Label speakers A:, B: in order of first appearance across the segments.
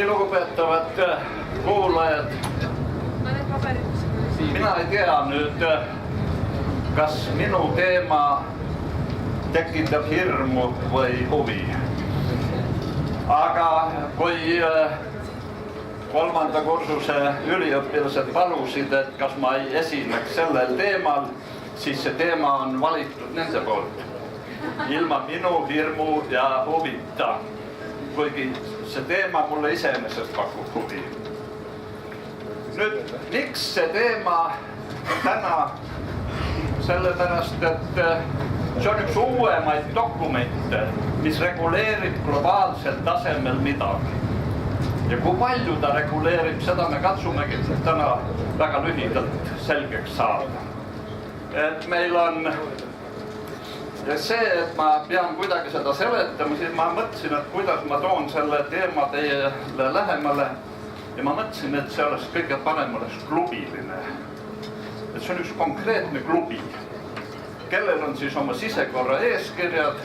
A: Nii lugupeetavad kuulajad, mina ei tea nüüd, kas minu teema tekitab hirmu või huvi. Aga kui kolmanda kursuse üliõpilased palusid, et kas ma ei esineks sellel teemal, siis see teema on valitud nende poolt. Ilma minu hirmu ja huvita. Kuigi see teema mulle iseenesest pakub huvi. Nüüd, miks see teema täna? Sellepärast, et see on üks uuemaid dokumente, mis reguleerib globaalsel tasemel midagi. Ja kui palju ta reguleerib, seda me katsumegi täna väga lühidalt selgeks saada. Et meil on see, et ma pean kuidagi seda seletama, siis ma mõtlesin, et kuidas ma toon selle teema teile lähemale. Ja ma mõtlesin, et see oleks kõige parem oleks klubiline. Et see on üks konkreetne klubi, kellel on siis oma sisekorra eeskirjad,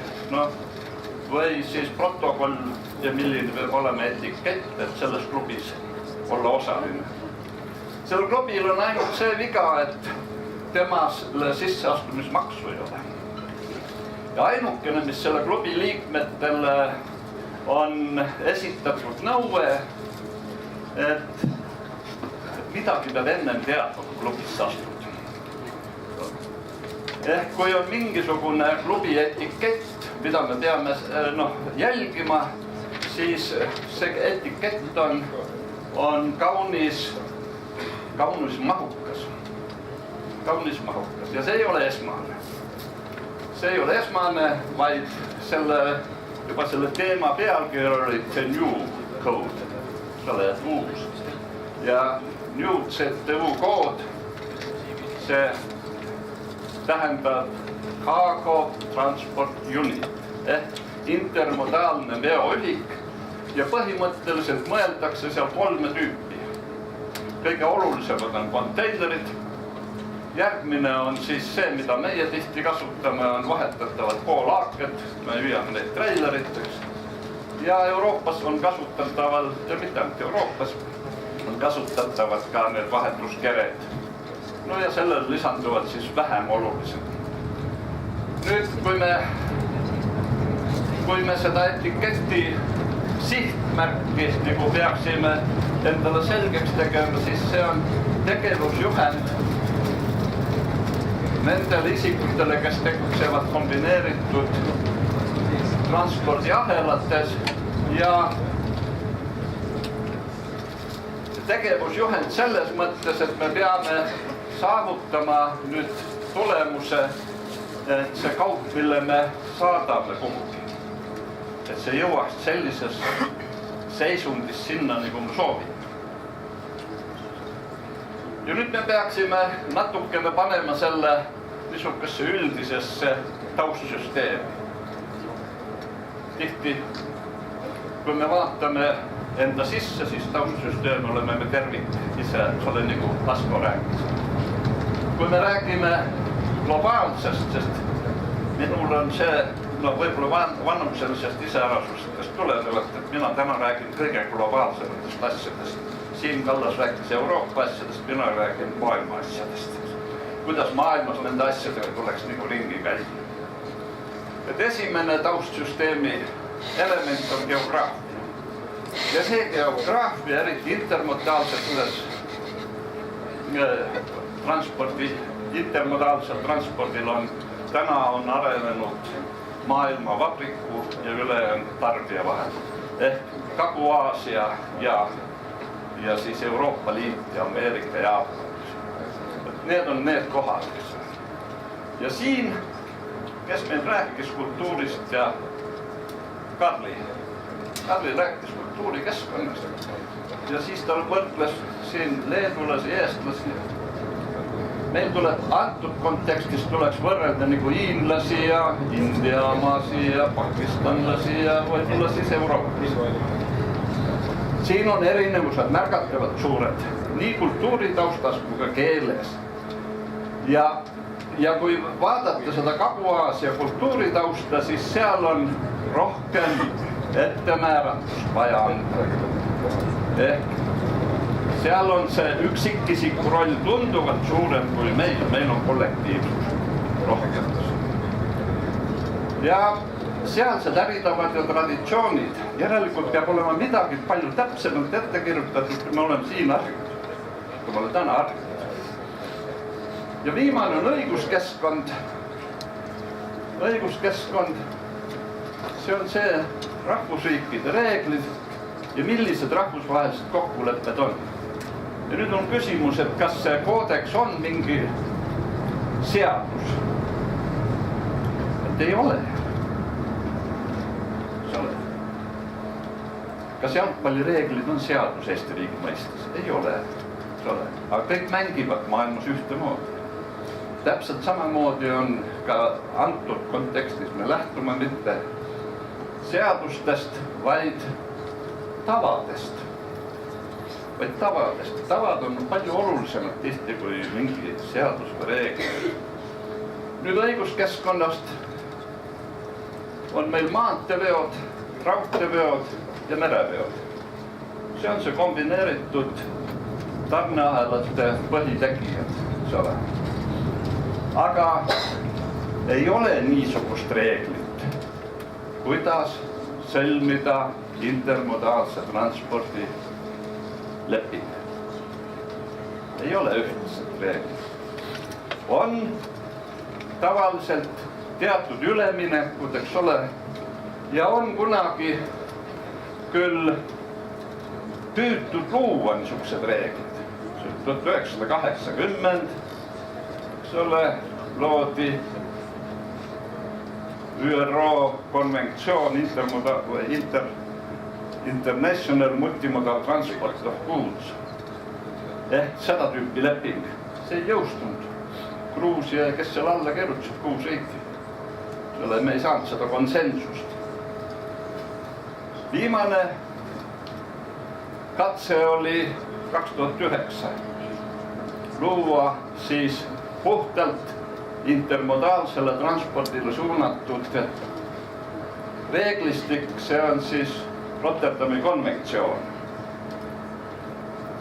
A: või siis protokoll ja milline peab olema etikett, et selles klubis olla osaline. Sellel klubil on ainult see viga, et temale sisseastumismaksu ei ole. Ja ainukene, mis selle klubi liikmetele on esitatud nõue, et midagi peab ennem teadma, kui klubisse astud. Ehk kui on mingisugune klubi etikett, mida me peame jälgima, siis see etikett on kaunis mahukas. Kaunis mahukas ja see ei ole esmane. See ei ole esmane, vaid juba selle teema pealkiri oli see New Code, selle uus. Ja New CTU kood, see tähendab Cargo Transport Unit ehk intermodaalne veoühik ja põhimõtteliselt mõeldakse seal 3 tüüpi. Kõige olulisemad on konteinerid. Järgmine on siis see, mida meie tihti kasutame, on vahetatavad poolaaked, me hüüame neid treileriteks. Ja Euroopas on kasutatavad, ja mitte ainult Euroopas, on kasutatavad ka need vahetuskered. Ja sellel lisanduvad siis vähem olulised. Nüüd, kui me seda etiketi sihtmärki nagu peaksime endale selgeks tegema, siis see on tegevusjuhend nendele isikutele, kes tegutsevad kombineeritud transpordiahelates ja tegevusjuhend selles mõttes, et me peame saavutama nüüd tulemuse, et see kaup, mille me saadame kuhugi, et see jõuaks sellises seisundis sinna, nagu me soovime. Ja nüüd me peaksime natukene panema selle niisugusesse üldisesse taustsüsteemi. Tihti, kui me vaatame enda sisse, siis taustsüsteemi oleme me tervik ise, see nagu Asko rääkis. Kui me räägime globaalsest, sest minul on see, võib-olla vanuselisest iseärasusest tulenevalt, et mina täna räägin kõige globaalsematest asjadest. Siim Kallas rääkis Euroopa asjadest, mina räägin maailma asjadest. Kuidas maailmas nende asjadega tuleks nagu ringi käia. Et esimene taustsüsteemi element on geograafia. Ja see geograafia, eriti intermodaalses intermodaalsel transpordil täna on arenenud maailma vabriku ja ülejäänud tarbija vahel. Ehk Kagu-Aasia ja siis Euroopa Liit ja Ameerika ja need on need kohad. Ja siin, kes meil rääkis kultuurist ja Karli rääkis kultuurikeskkonnast. Ja siis ta võrdles siin leedulasi, eestlasi. Meil tuleb antud kontekstis tuleks võrrelda nagu hiinlasi ja indiaamasi ja pakistanlasi ja võib-olla siis Euroopas. Siin on erinevused märgatavad suured, nii kultuuritaustas kui ka keeles. Ja kui vaadata seda Kagu-Aasia kultuuritausta, siis seal on rohkem ettemääratust vaja anda. Seal on see üksikisiku roll tunduvalt suurem kui meil on kollektiivsus rohkem. Ja sealsed äritavad ja traditsioonid, järelikult peab olema midagi palju täpsemalt ette kirjutatud, kui me oleme siin harjunud, kui me oleme täna harjunud. Ja viimane on õiguskeskkond. Õiguskeskkond, see on see rahvusriikide reeglid ja millised rahvusvahelised kokkulepped on. Ja nüüd on küsimus, et kas see koodeks on mingi seadus? Et ei ole. Kas jalgpallireeglid on seadus Eesti riigi mõistes? Ei ole. Aga kõik mängivad maailmas ühtemoodi. Täpselt samamoodi on ka antud kontekstis. Me lähtume mitte seadustest, vaid tavadest. Tavad on palju olulisemad tihti kui mingi seadus või reegel. Nüüd õiguskeskkonnast on meil maanteeveod, raudteeveod ja mereveod. See on see kombineeritud tarneahelate põhitegijad. Aga ei ole niisugust reeglit, kuidas sõlmida intermodaalse transpordi leping. Ei ole ühtset reeglit. On tavaliselt teatud üleminekud, eks ole, ja on kunagi küll püütud luua niisugused reeglid. 1980, eks ole, loodi ÜRO konventsioon International Multimodal Transport of Goods ehk seda tüüpi leping. See ei jõustunud. Gruusia, kes seal alla keerutasid, 6 riiki. Me ei saanud seda konsensust. Viimane katse oli 2009 luua siis puhtalt intermodaalsele transpordile suunatud reeglistik, see on siis Rotterdami konventsioon.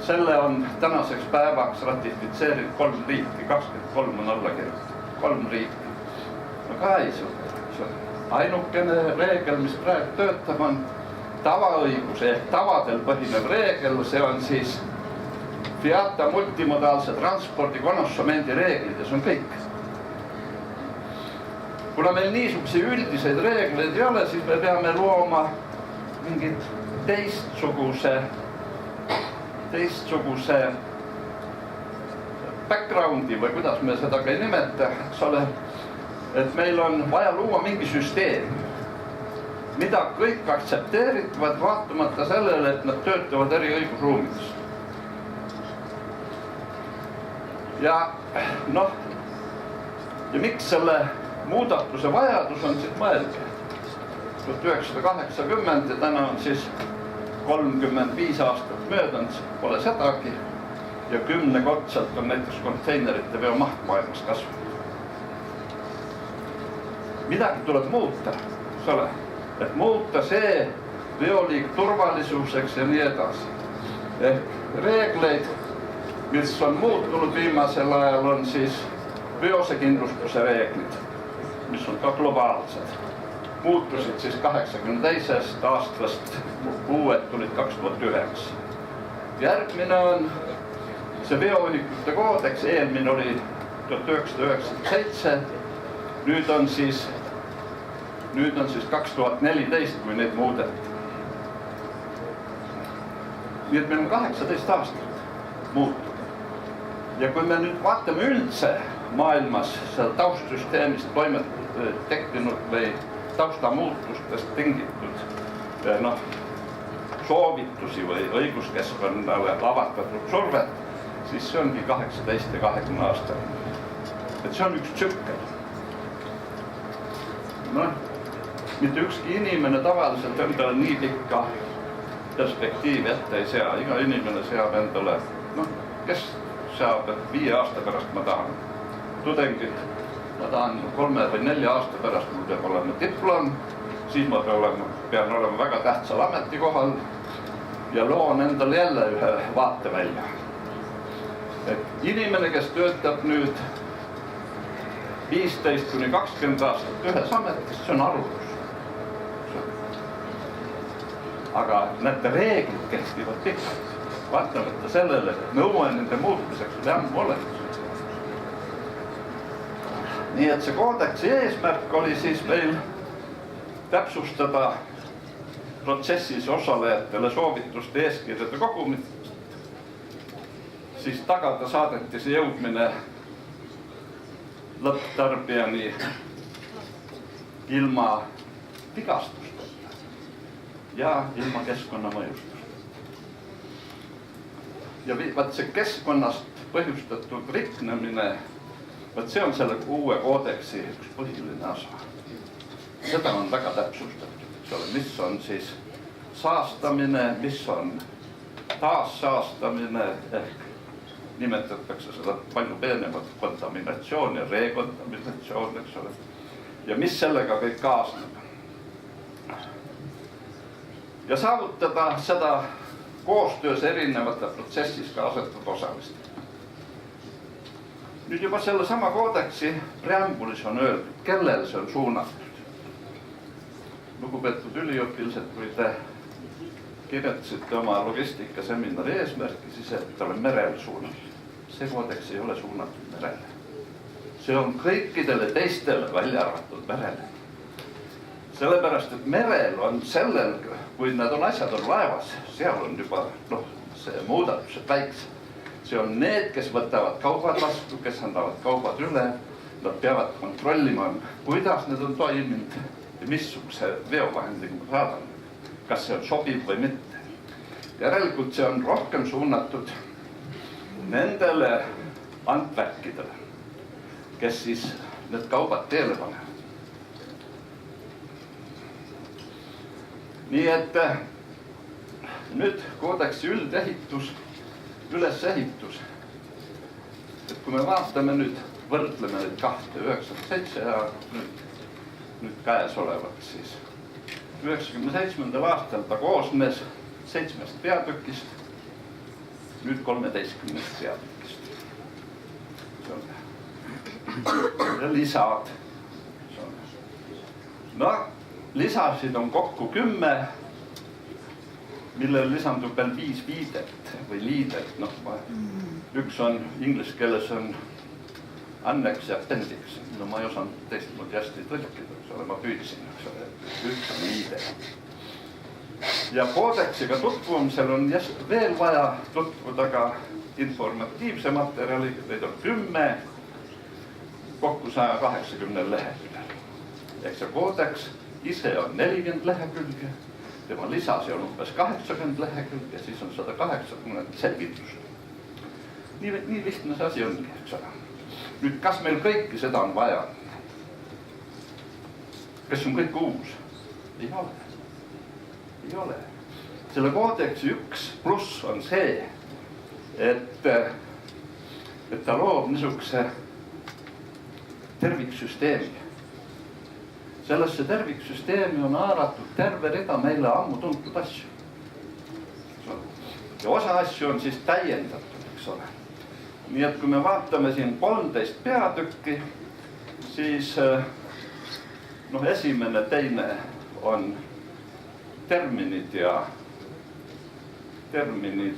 A: Selle on tänaseks päevaks ratifitseerinud 3 riiki, 23 on alla kirjutatud, 3 riiki. No ka ei suuda. Ainukene reegel, mis praegu töötab, on tavaõiguse ehk tavadel põhinev reegel, see on siis FIATA multimodaalse transpordi konnossomendi reeglid ja see on kõik. Kuna meil niisuguse üldiseid reegleid ei ole, siis me peame looma mingit teistsuguse backgroundi või kuidas me seda ka ei nimeta, eks ole, et meil on vaja luua mingi süsteem, mida kõik aktsepteerivad vaatamata sellele, et nad töötavad eri õigusruumides. Ja miks selle muudatuse vajadus on siis mõelge? 1980 ja täna on siis 35 aastat möödunud, pole sedagi ja 10-kordselt on näiteks konteinerite veo maht maailmas kasvanud. Midagi tuleb muuta, eks ole, et muuta see veoliik turvalisuseks ja nii edasi. Ehk reegleid, mis on muutunud viimasel ajal, on siis veosekindlustuse reeglid, mis on ka globaalsed. Muutusid siis 82. aastast, uued tulid 2009. Järgmine on see veoühikute koodeks, eelmine oli 1997, nüüd on siis 2014, kui neid muudeti. Nii et meil on 18 aastat muutunud. Ja kui me nüüd vaatame üldse maailmas seal taustsüsteemist tekkinud või taustamuutustest tingitud soovitusi või õiguskeskkonnale avatatud survet, siis see ongi 18 ja 20 aastane. Et see on üks tsükkel. Mitte ükski inimene tavaliselt endale nii pikka perspektiivi ette ei sea. Iga inimene seab endale, kes seab, et 5 aasta pärast ma tahan tudengit, ma tahan 3 või 4 aasta pärast mul peab olema diplom, siis ma pean olema väga tähtsal ametikohal ja loon endale jälle ühe vaatevälja. Et inimene, kes töötab nüüd 15–20 aastat ühes ametis, see on arvutus. Aga näete, reeglid kehtivad pikalt, vaatamata sellele, et nõue nende muutmiseks oli ammu olemas. Nii et see koodeksi eesmärk oli siis meil täpsustada protsessis osalejatele soovituste eeskirjade kogumist, siis tagada saadetise jõudmine lõpptarbijani ilma vigastusteta ja ilma keskkonnamõjustust. Ja vaat see keskkonnast põhjustatud riknemine, vaat see on selle uue koodeksi üks põhiline osa. Seda on väga täpsustatud, eks ole, mis on siis saastamine, mis on taassaastamine ehk nimetatakse seda palju peenemat kontaminatsioon ja rekontaminatsioon, eks ole, ja mis sellega kõik kaasneb. Ja saavutada seda koostöös erinevate protsessis kaasatud osalistega. Nüüd juba selle sama koodeksi preambulis on öeldud, kellel see on suunatud. Lugupeetud üliõpilased, kui te kirjutasite oma logistikaseminari eesmärki, siis et ole merel suunatud. See koodeks ei ole suunatud merele. See on kõikidele teistele välja arvatud merele. Sellepärast, et merel on sellel, kui need on asjad on laevas, seal on juba see muudatused väiksed. See on need, kes võtavad kaubad vastu, kes annavad kaubad üle. Nad peavad kontrollima, kuidas need on toiminud ja missuguse veovahendiga ma saadan. Kas see on sobiv või mitte. Järelikult see on rohkem suunatud nendele andvärkidele, kes siis need kaubad teele panevad. Nii et nüüd koodeksi üldehitus, ülesehitus. Et kui me vaatame nüüd, võrdleme nüüd 97 ja nüüd käes olevat siis. 97. aastal ta koosnes 7 peatükist, nüüd 13 peatükist. Ja lisad. No, lisasid on kokku 10, millele lisandub veel 5 viidet või liidet. Üks on inglise keeles on annex ja appendix. No ma ei osanud teistmoodi hästi tõlkida, ma püüdsin, üks on liide. Ja koodeksiga tutvumisel on veel vaja tutvuda ka informatiivse materjaliga, neid on 10, kokku 180 leheküljel. Ehk see koodeks ise on 40 lehekülge, tema lisasi on umbes 80 lehekülge, siis on 180 selgitust. Nii lihtne see asi ongi, eks ole. Nüüd, kas meil kõiki seda on vaja? Kas on kõik uus? Ei ole. Ei ole. Selle koodeksi üks pluss on see, et ta loob niisuguse terviksüsteemi. Sellesse terviksüsteemi on haaratud terve rida meile ammu tuntud asju. Ja osa asju on siis täiendatud, eks ole. Nii et kui me vaatame siin 13 peatükki, siis esimene, teine on terminid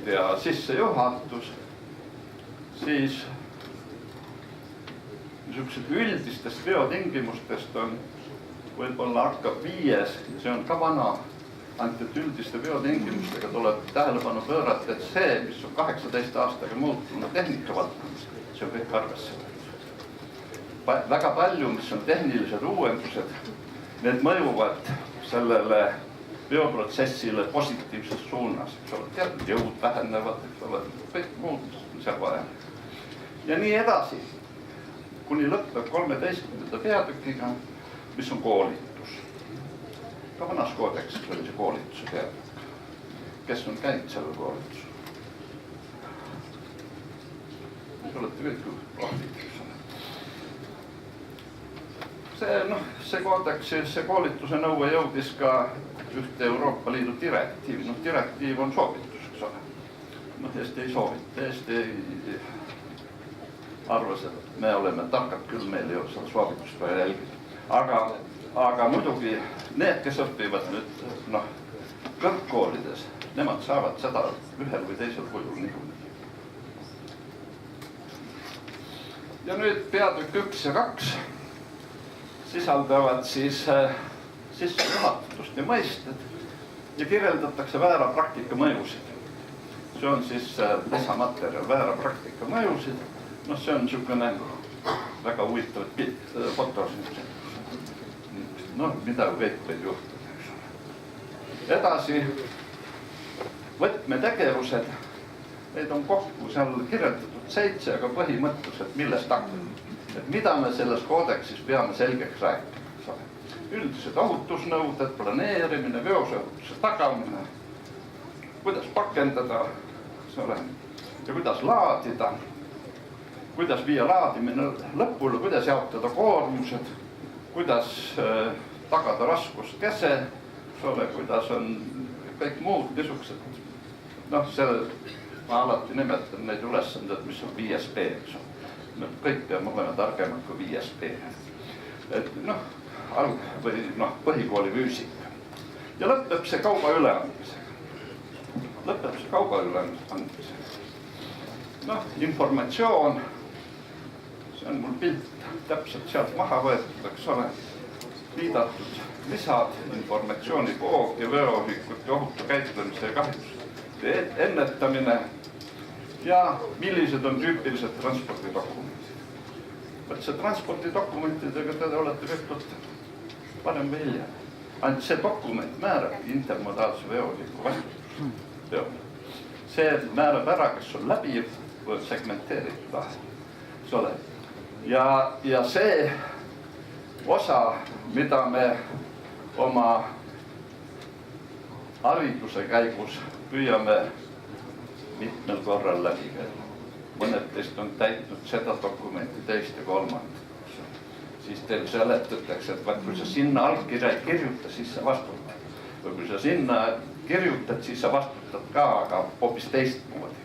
A: ja sissejuhatus, siis niisugused üldistest veotingimustest on võib-olla hakkab 5 ja see on ka vana, ainult et üldiste veotingimustega tuleb tähelepanu pöörata, et see, mis on 18 aastaga muutunud tehnikavaldkonnas, see on kõik arvesse võetud. Väga palju, mis on tehnilised uuendused, need mõjuvad sellele veoprotsessile positiivses suunas, eks ole, teatud jõud vähenevad, eks ole, kõik muud, mis on seal vaja. Ja nii edasi, kuni lõpeb 13. peatükiga, mis on koolitus. Ka vanas koodeksis oli see koolituse peatükk. Kes on käinud selle koolitusel? Te olete kõik proffid. See koodeks, see koolituse nõue jõudis ka ühte Euroopa Liidu direktiivi. No direktiiv on soovitus, eks ole. Ma tõesti ei soovita, tõesti ei arvas, et me oleme targad küll, meil ei ole seda soovitust vaja jälgida. Aga muidugi need, kes õpivad nüüd kõrgkoolides, nemad saavad seda ühel või teisel kujul niikuinii. Ja nüüd peatükk 1 ja 2 sisaldavad siis sissejuhatust ja mõisted ja kirjeldatakse väära praktika mõjusid. See on siis lisamaterjal, väära praktika mõjusid. See on niisugune väga huvitav foto. Mida kõik võib juhtuda. Edasi võtmetegevused. Neid on kokku seal kirjeldatud 7, aga põhimõtteliselt millest hakkab. Et mida me selles koodeksis peame selgeks rääkima. Üldised ohutusnõuded, planeerimine, veosohutuse tagamine, kuidas pakendada ja kuidas laadida, kuidas viia laadimine lõpule, kuidas jaotada koormused, kuidas tagada raskuskese, kuidas on kõik muud niisugused. Ma alati nimetan neid ülesanded, mis on 5P. Kõik peame olema targemad kui 5P. Põhikooli füüsika. Ja lõpeb see kauba üleandmisega. Informatsioon. See on mul pilt täpselt sealt maha võetud, eks ole. Liidatud lisad, informatsioonipoog ja veoühikute ohutu käitlemise ja kahjuste ennetamine ja millised on tüüpilised transpordidokumendid. See transpordidokumentidega te olete kõik varem või hiljem. Ainult see dokument määrab intermodaalse veoühiku vastutust. See määrab ära, kes on läbiv või segmenteeritud vahel. Ja see osa, mida me oma hariduse käigus püüame mitmel korral läbi käia. Mõned teist on täitnud seda dokumenti, teist ja kolmandat. Siis teil seletatakse, et kui sa sinna allkirja ei kirjuta, siis sa vastutad. Või kui sa sinna kirjutad, siis sa vastutad ka, aga hoopis teistmoodi.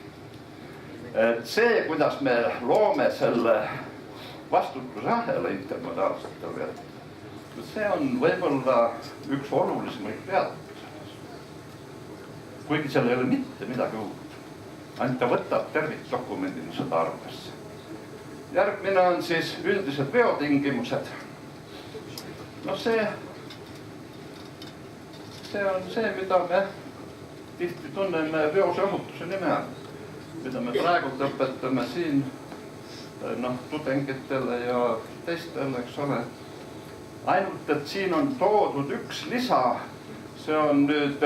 A: See, kuidas me loome selle vastutusahela intermodaalsetel veotel, see on võib-olla üks olulisemaid peatusi. Kuigi seal ei ole mitte midagi uut. Ainult ta võtab tervikdokumendina seda arvesse. Järgmine on siis üldised veotingimused. See on see, mida me tihti tunneme veoseohutuse nime all. Mida me praegu õpetame siin tudengitele ja teistele, eks ole. Ainult, et siin on toodud üks lisa. See on nüüd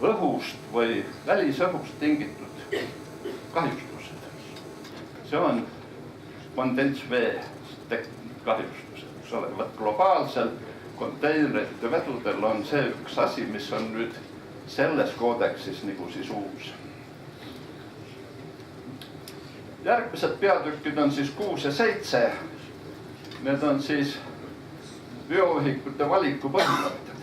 A: õhust või välisõhust tingitud kahjustused. See on kondensvee kahjustused. Globaalsel konteinerite vedudel on see üks asi, mis on nüüd selles koodeksis nagu siis uus. Järgmised peatükid on siis 6 ja 7. Need on siis veoühikute valiku põhimõtted.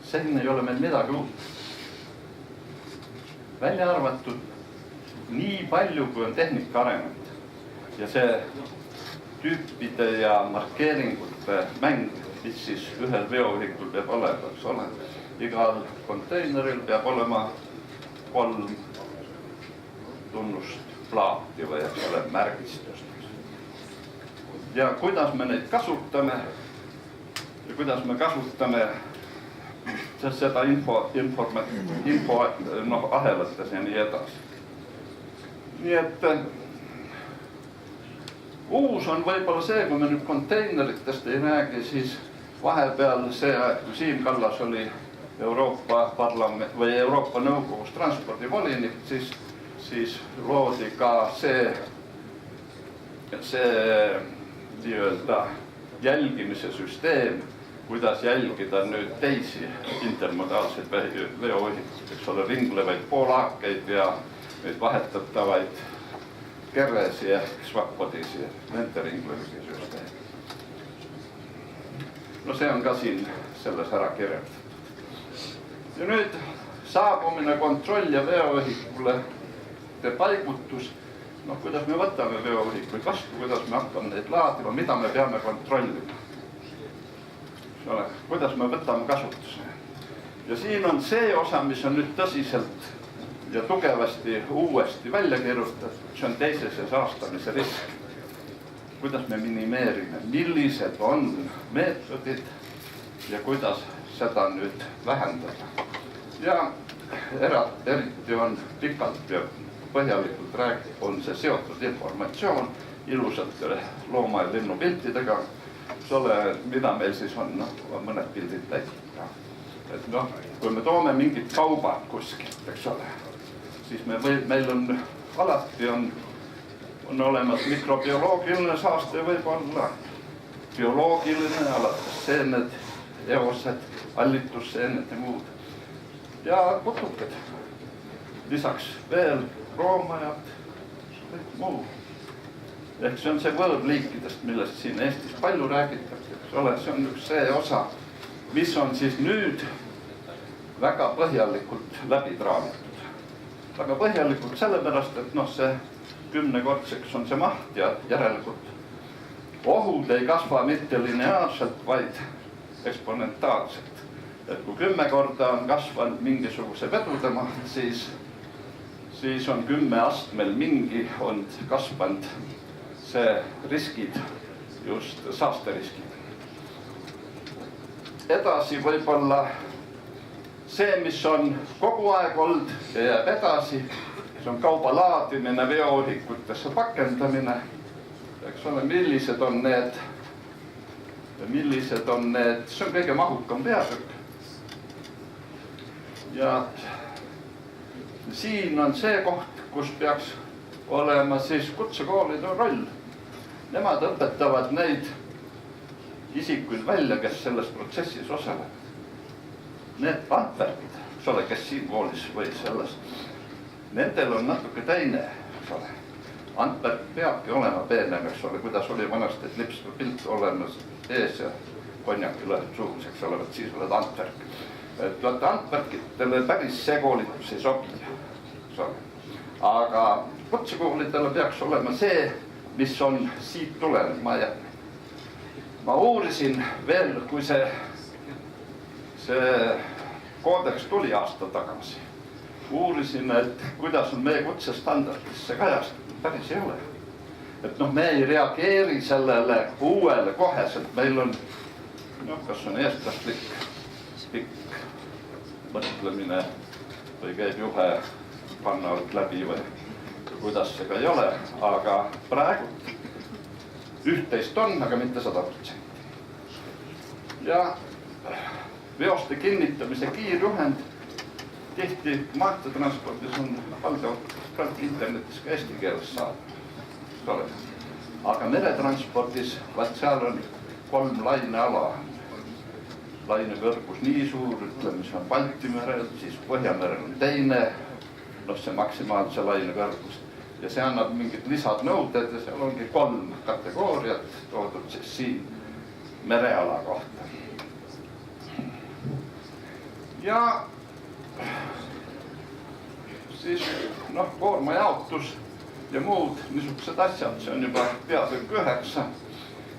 A: Siin ei ole meil midagi uut. Välja arvatud nii palju, kui on tehnika arenenud. Ja see tüüpide ja markeeringute mäng, mis siis ühel veoühikul peab olema. Igal konteineril peab olema 3 tunnust plaati või märgistust. Ja kuidas me neid kasutame ja kuidas me kasutame seda info ahelates ja nii edasi. Nii et uus on võib-olla see, kui me nüüd konteineritest ei räägi, siis vahepeal see aeg, kui Siim Kallas oli Euroopa Nõukogus transpordivolinik, siis loodi ka see nii-öelda jälgimise süsteem, kuidas jälgida nüüd teisi intermodaalseid veoühikuid, eks ole, ringlevaid poolaakeid ja nüüd vahetatavaid kerresi ehk swap-podisi, nende ringlemise süsteem. No see on ka siin selles ära kirjeldatud. Ja nüüd saabumine, kontroll ja veoühikule paigutus. No kuidas me võtame veoühikuid vastu, kuidas me hakkame neid laadima, mida me peame kontrollima. Kuidas me võtame kasutuse. Ja siin on see osa, mis on nüüd tõsiselt ja tugevasti uuesti välja kirjutatud. See on teisese saastamise risk. Kuidas me minimeerime, millised on meetodid ja kuidas seda nüüd vähendada. Ja eriti on pikalt ja põhjalikult räägib, on see seotud informatsioon ilusate looma ja linnu piltidega, mida meil siis on, mõned pildid täitud. Et kui me toome mingid kaubad kuskilt, eks ole, siis meil on alati on olemas mikrobioloogiline saaste, võib olla bioloogiline, alates seened, eosed, allitusseened ja muud. Ja putukad, lisaks veel roomajad, kõik muu. Ehk see on see võõrliikidest, millest siin Eestis palju räägitakse, eks ole, see on üks see osa, mis on siis nüüd väga põhjalikult läbi traamitud. Väga põhjalikult sellepärast, et see 10-kordseks on see maht ja järelikult ohud ei kasva mitte lineaarselt, vaid eksponentaalselt. Et kui 10 korda on kasvanud mingisuguse vedude maht, siis on 10 astmel mingi on kasvanud see riskid, just saasteriskid. Edasi võib-olla see, mis on kogu aeg olnud ja jääb edasi, see on kauba laadimine, veoühikutesse pakendamine. Eks ole, millised on need, see on kõige mahukam peatükk. Ja siin on see koht, kus peaks olema siis kutsekoolide roll. Nemad õpetavad neid isikuid välja, kes selles protsessis osalevad. Need Antwerpid, eks ole, kes siin koolis või selles, nendel on natuke teine, eks ole. Antwerp peabki olema peenem, eks ole, kuidas oli vanasti, et lips või pilt olemas ees ja konjakile suus, eks ole, et siis oled Antwerp. Et Antwerpidele päris see koolitus ei sobi, eks ole. Aga kutsekoolidele peaks olema see, mis on siit tulenud. Ma uurisin veel, kui see koodeks tuli aasta tagasi. Uurisin, et kuidas on meie kutsestandardisse kajastatud. Päris ei ole. Et me ei reageeri sellele uuele koheselt. Meil on, kas on eestlaslik pikk mõtlemine või käib juhe kannalt läbi või kuidas see ka ei ole, aga praegu 11 on, aga mitte 100%. Ja veoste kinnitamise kiirjuhend tihti maanteetranspordis on valdavalt internetis ka eesti keeles saada. Aga meretranspordis, vaat seal on 3 laineala. Laine kõrgus nii suur, ütleme, see on Balti merel, siis Põhjamerel on teine, see maksimaalse laine kõrgus. Ja see annab mingid lisad nõuded ja seal ongi 3 kategooriat toodud siis siin mereala kohta. Ja siis koorma jaotus ja muud niisugused asjad, see on juba peatükk 9.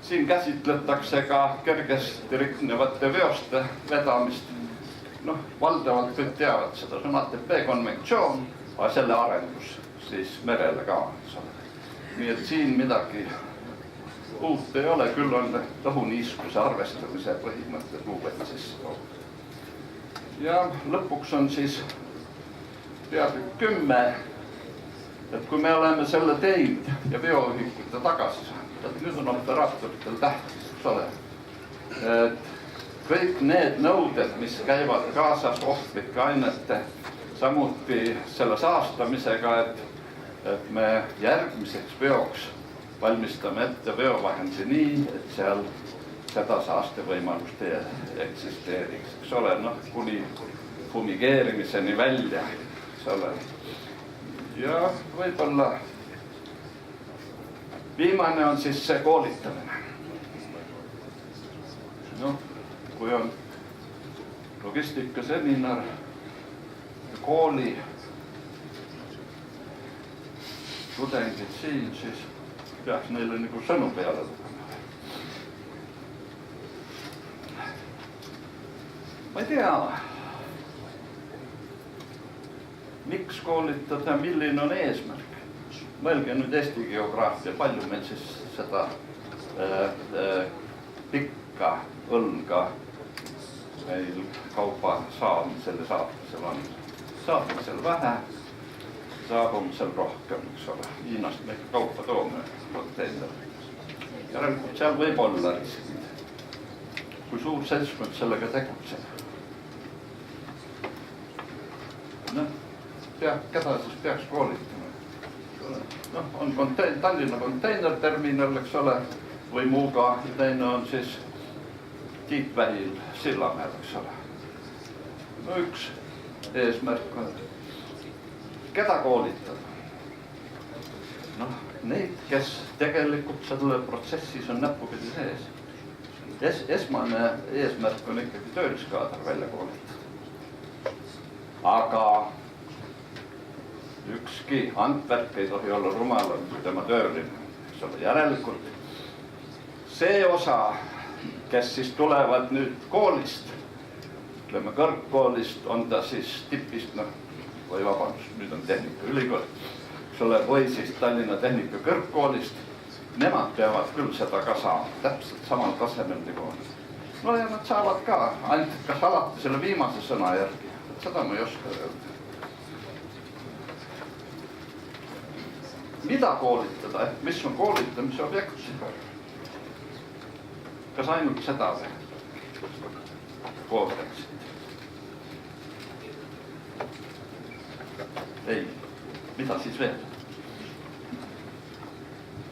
A: Siin käsitletakse ka kergesti riknevate veoste vedamist. Valdavalt kõik teavad seda, see on ATP konventsioon, aga selle arendus siis merele ka. Nii et siin midagi uut ei ole, küll on õhuniiskuse arvestamise põhimõtted uued sisse toodud. Ja lõpuks on siis peatükk 10, et kui me oleme selle teinud ja veoühikute tagasi saanud, et nüüd on operaatoritel tähtis, eks ole. Et kõik need nõuded, mis käivad kaasas ohtlike ainete, samuti selle saastamisega, et me järgmiseks veoks valmistame ette veovahendi nii, et seal seda saastevõimalust ei eksisteeriks, eks ole, kuni fumigeerimiseni välja, eks ole. Ja võib-olla viimane on siis see koolitamine. kui on logistikaseminar, kooli tudengid siin, siis peaks neile nagu sõnu peale lugema. Ma ei tea, miks koolitada, milline on eesmärk. Mõelge nüüd Eesti geograafia, palju meil siis seda pikka õlga meil kaupa saamisel ja saatmisel on. Saatmisel vähe, saabumisel rohkem, eks ole. Hiinast me kaupa toome konteinerit. Järelikult seal võib olla riskid. Kui suur seltskond sellega tegutseb. No, keda siis peaks koolitama? No, on Tallinna konteinerterminal, eks ole, või Muuga, ja teine on siis Tiitvähil Sillamäel, eks ole. No üks eesmärk on, keda koolitada? Noh, neid, kes tegelikult selle protsessis on näpupidi sees. Esmane eesmärk on ikkagi tööliskaader välja koolitada. Aga ükski Antwerp ei tohi olla rumalam kui tema tööline. Järelikult see osa, kes siis tulevad nüüd koolist, ütleme kõrgkoolist, on ta siis tipist, või vabandust, nüüd on Tehnikaülikool, või siis Tallinna Tehnika kõrgkoolist, nemad peavad küll seda ka saama, täpselt samal tasemel nagu on. No ja nad saavad ka, ainult kas alati selle viimase sõna järgi, seda ma ei oska öelda. Mida koolitada, mis on koolitamise objekt? Kas ainult seda või? Koodeksid. Ei, mida siis veel?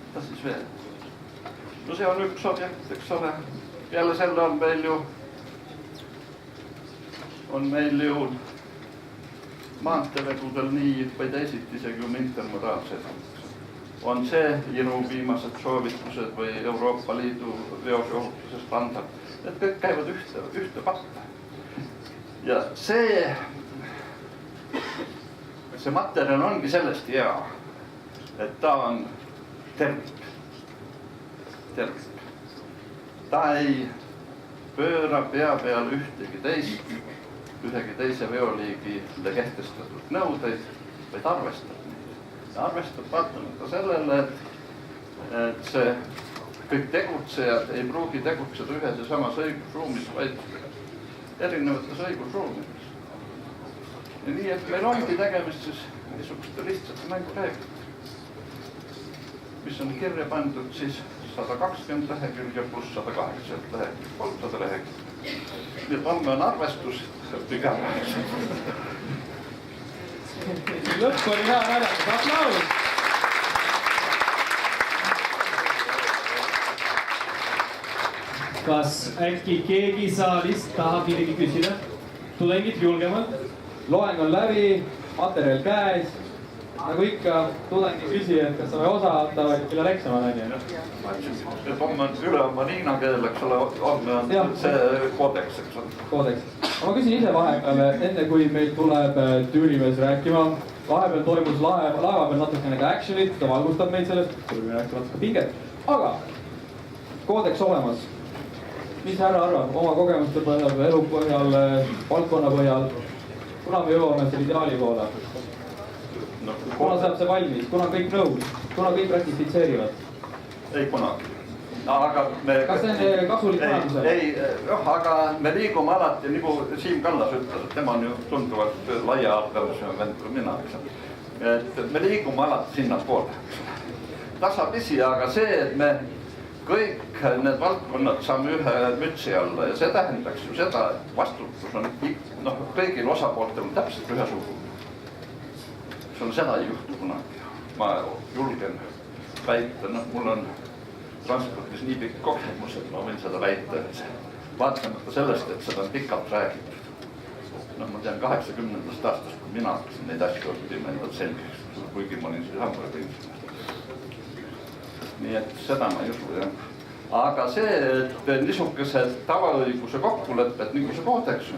A: Mida siis veel? No see on üks objekt, eks ole. Peale selle on meil ju maanteevedudel nii või teisiti isegi intermodaalsed. On see Iru viimased soovitused või Euroopa Liidu veosohutuse standard. Need kõik käivad ühte patta. Ja see materjal ongi sellest hea, et ta on tervik. Ta ei pööra pea peal ühtegi teise veoliigile kehtestatud nõudeid, vaid arvestab neid. Ta arvestab vaatamata sellele, et see kõik tegutsejad ei pruugi tegutseda ühes ja samas õigusruumis, vaid erinevates õigusruumides. Ja nii, et meil ongi tegemist siis niisuguste lihtsate mängureeglid, mis on kirja pandud siis 120 lehekülge pluss 180 lehekülge, 300 lehekülge. Nii et homme on arvestus, pigem.
B: Lõpp oli hea naljakas, aplaus! Kas äkki keegi saalist tahab midagi küsida? Tudengid julgemalt. Loeng on läbi, materjal käes. Nagu ikka, tudengi küsijad, kas saame osa anda või millal eksam on?
A: Homme on üle oma niina keel, eks ole, homme on see koodeks, eks ole.
B: Koodeks. Ma küsin ise vahepeal, enne kui meil tuleb tüürimees rääkima, vahepeal toimus laeva peal natukene ka actionit, ta valgustab meid sellest, kui rääkida natuke pinget. Aga koodeks olemas. Mis härra arvab oma kogemuste põhjal, elu põhjal, valdkonna põhjal? Kuna me jõuame selle ideaali poole? Kuna saab see valmis? Kuna kõik nõus? Kuna kõik ratifitseerivad?
A: Ei kunagi. Aga
B: kas see on kasulik majandusele?
A: Ei, aga me liigume alati, nagu Siim Kallas ütles, et tema on ju tunduvalt laia arvamusega vend kui mina, et me liigume alati sinna poole. Tasapisi, aga see, et me kõik need valdkonnad saame ühe mütsi alla ja see tähendaks ju seda, et vastutus on kõigil osapooltel on täpselt ühesugune. Seda ei juhtu kunagi. Ma julgen väita, mul on transpordis nii pikk kogemus, et ma võin seda väita, et vaatamata sellest, et seda on pikalt räägitud. Ma tean 80. aastast, kui mina hakkasin neid asju õppima endalt selgeks, kuigi ma olin siis Hamburgi insener. Nii et seda ma ei usu, jah. Aga see, et niisugused tavaõiguse kokkulepped, niisuguse koodeks,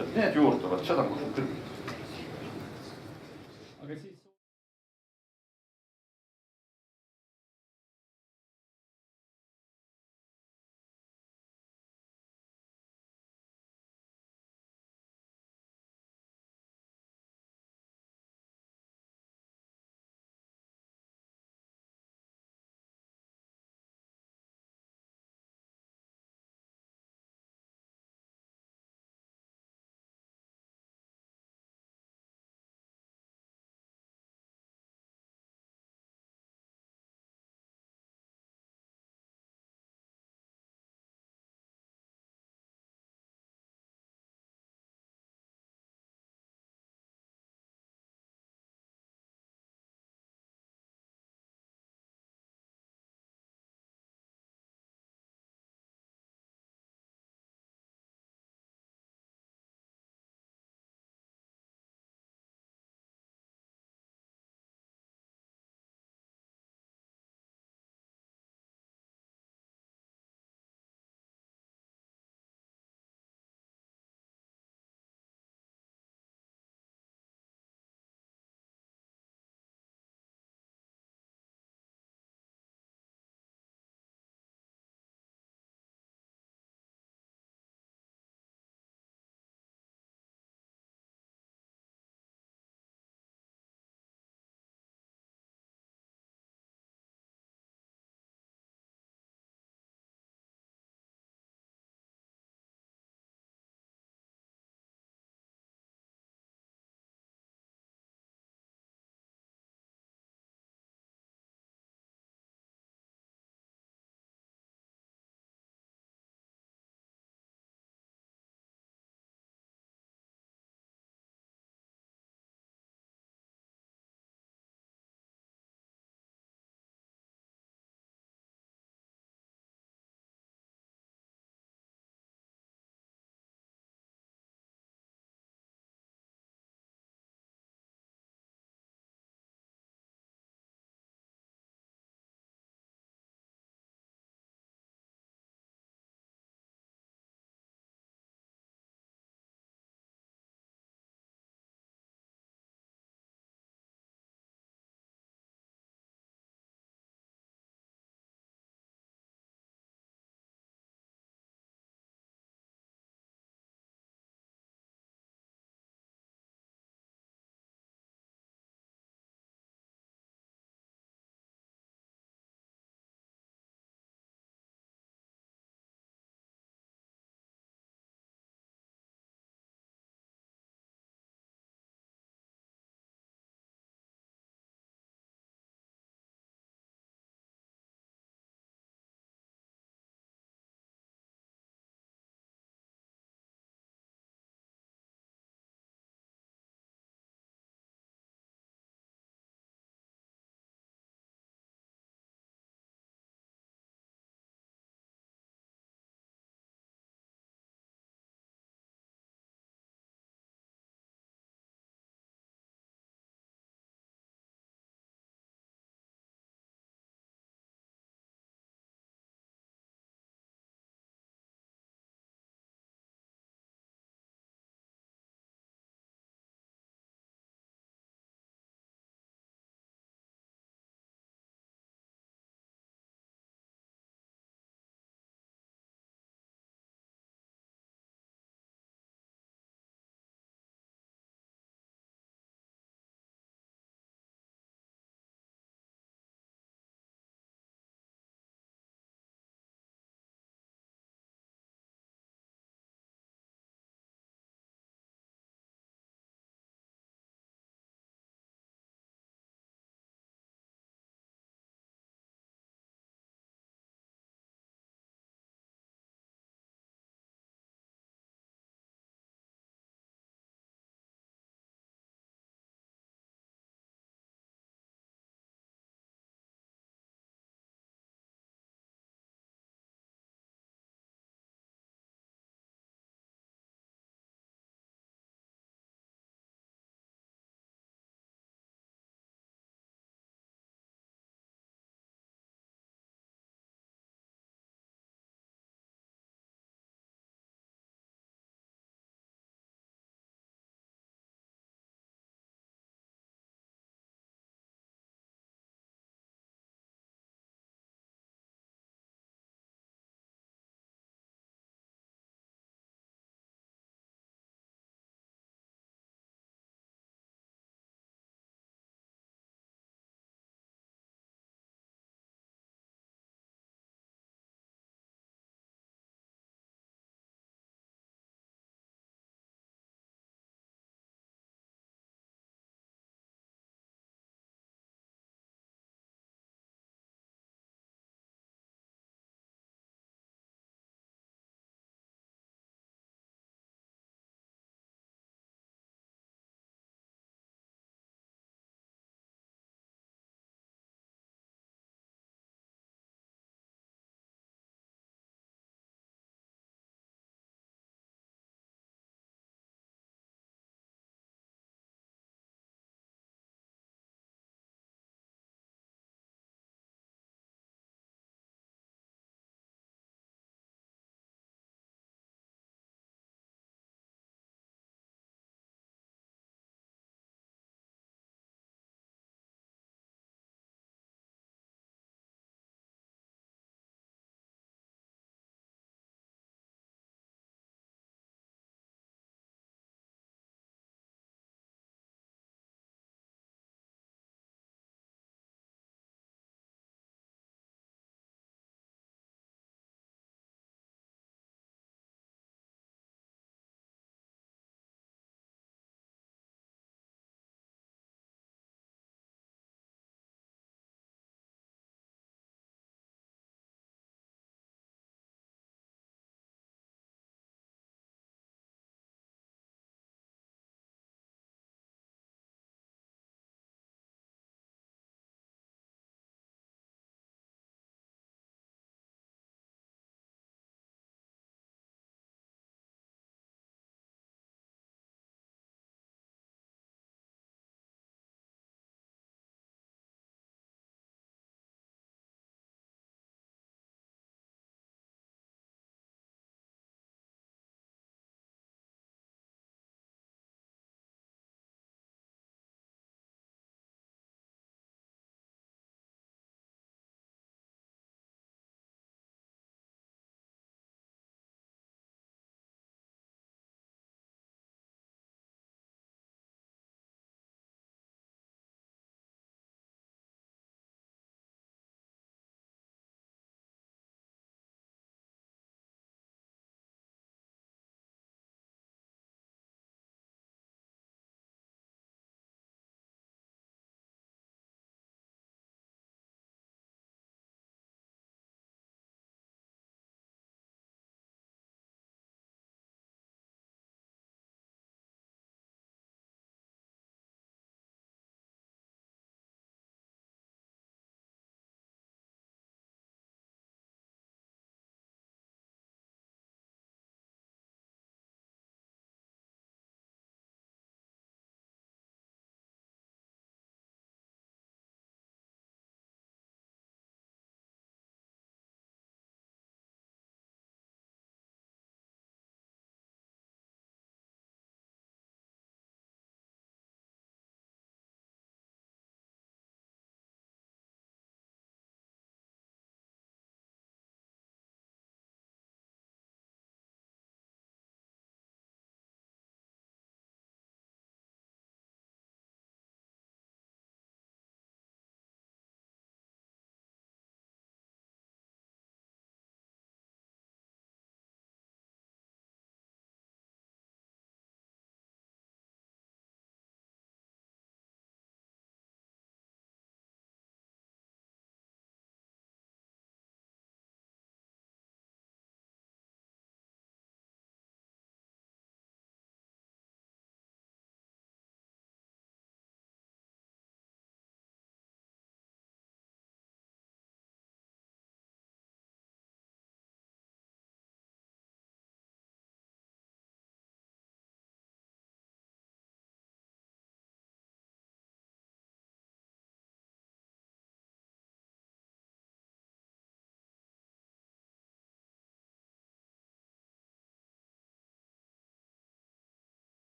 A: et need juurduvad, seda ma usun küll.